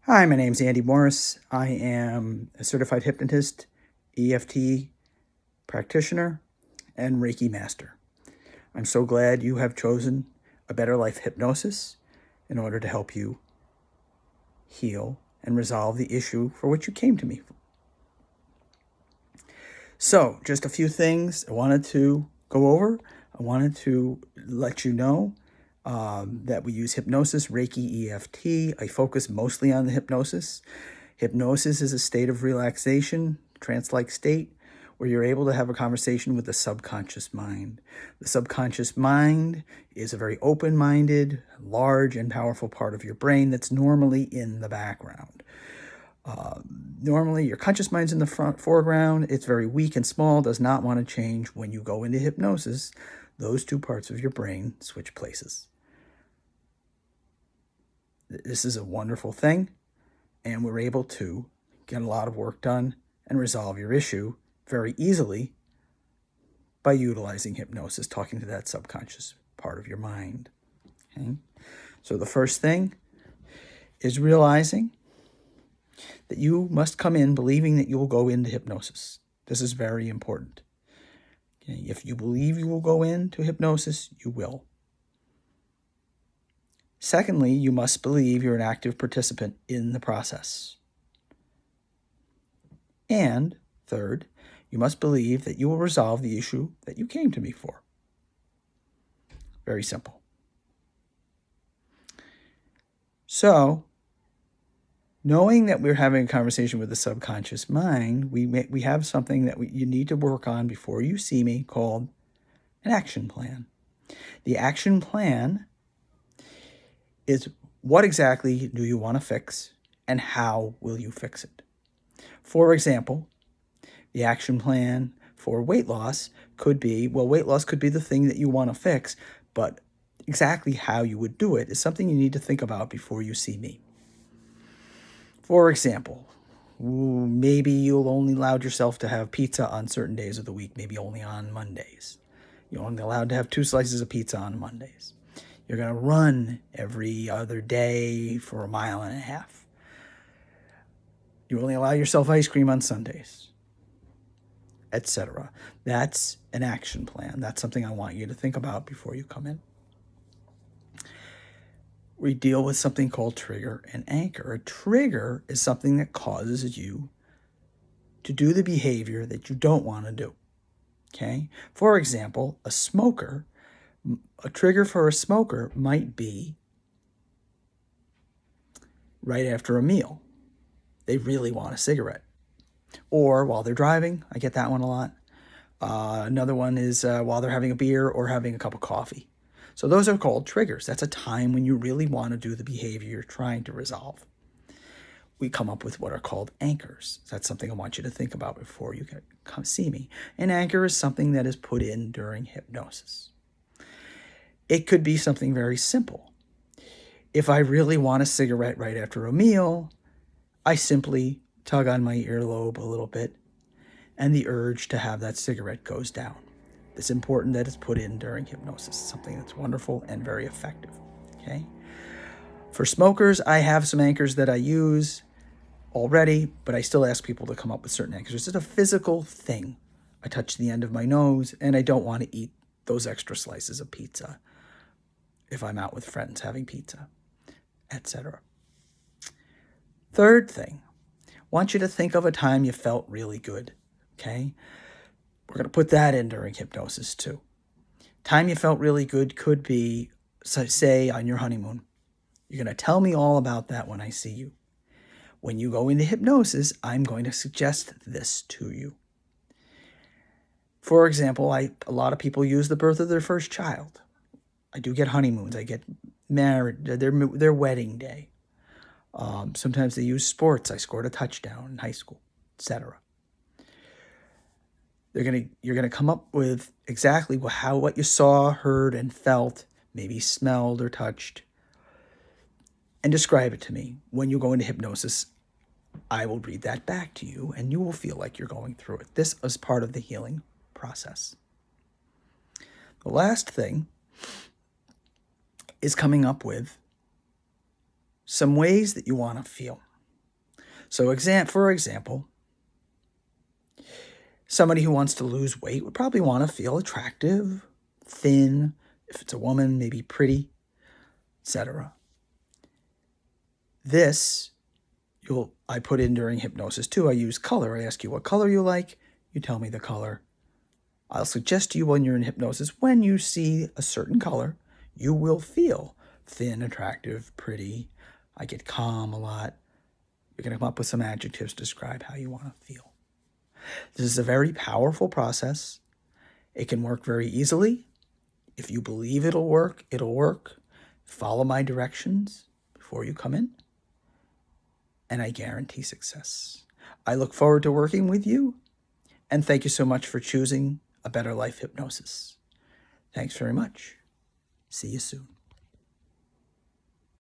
Hi, my name's Andy Morris. I am a certified hypnotist, EFT practitioner, and Reiki master. I'm so glad you have chosen a Better Life Hypnosis in order to help you heal and resolve the issue for which you came to me. So, just a few things I wanted to go over. I wanted to let you know that we use hypnosis, Reiki, EFT. I focus mostly on the hypnosis. Hypnosis is a state of relaxation, trance-like state, where you're able to have a conversation with the subconscious mind. The subconscious mind is a very open-minded, large, and powerful part of your brain that's normally in the background. Normally, your conscious mind's in the foreground. It's very weak and small, does not want to change. When you go into hypnosis, those two parts of your brain switch places. This is a wonderful thing, and we're able to get a lot of work done and resolve your issue very easily by utilizing hypnosis, talking to that subconscious part of your mind. Okay? So the first thing is realizing that you must come in believing that you will go into hypnosis. This is very important. Okay? If you believe you will go into hypnosis, you will. Secondly, you must believe you're an active participant in the process. And third, you must believe that you will resolve the issue that you came to me for. Very simple. So, knowing that we're having a conversation with the subconscious mind, we have something that you need to work on before you see me called an action plan. The action plan is what exactly do you want to fix and how will you fix it? For example, the action plan for weight loss could be, weight loss could be the thing that you want to fix, but exactly how you would do it is something you need to think about before you see me. For example, maybe you'll only allow yourself to have pizza on certain days of the week, maybe only on Mondays. You're only allowed to have 2 slices of pizza on Mondays. You're going to run every other day for 1.5 miles. You only allow yourself ice cream on Sundays, etc. That's an action plan. That's something I want you to think about before you come in. We deal with something called trigger and anchor. A trigger is something that causes you to do the behavior that you don't want to do. Okay? For example, a trigger for a smoker might be right after a meal. They really want a cigarette. Or while they're driving. I get that one a lot. Another one is while they're having a beer or having a cup of coffee. So those are called triggers. That's a time when you really want to do the behavior you're trying to resolve. We come up with what are called anchors. That's something I want you to think about before you come see me. An anchor is something that is put in during hypnosis. It could be something very simple. If I really want a cigarette right after a meal, I simply tug on my earlobe a little bit, and the urge to have that cigarette goes down. It's important that it's put in during hypnosis. It's something that's wonderful and very effective. Okay? For smokers, I have some anchors that I use already, but I still ask people to come up with certain anchors. It's just a physical thing. I touch the end of my nose, and I don't want to eat those extra slices of pizza if I'm out with friends having pizza, etc. Third thing, I want you to think of a time you felt really good. Okay? We're going to put that in during hypnosis too. Time you felt really good could be, say, on your honeymoon. You're going to tell me all about that when I see you. When you go into hypnosis, I'm going to suggest this to you. For example, a lot of people use the birth of their first child. I do get honeymoons. I get married, their wedding day. Sometimes they use sports. I scored a touchdown in high school, etc. You're gonna come up with exactly what you saw, heard, and felt, maybe smelled or touched, and describe it to me. When you go into hypnosis, I will read that back to you, and you will feel like you're going through it. This is part of the healing process. The last thing is coming up with some ways that you want to feel. So for example, somebody who wants to lose weight would probably want to feel attractive, thin, if it's a woman, maybe pretty, etc. This I put in during hypnosis too. I use color. I ask you what color you like. You tell me the color. I'll suggest to you when you're in hypnosis, when you see a certain color, you will feel thin, attractive, pretty. I get calm a lot. You're going to come up with some adjectives to describe how you want to feel. This is a very powerful process. It can work very easily. If you believe it'll work, it'll work. Follow my directions before you come in, and I guarantee success. I look forward to working with you, and thank you so much for choosing a Better Life Hypnosis. Thanks very much. See you soon.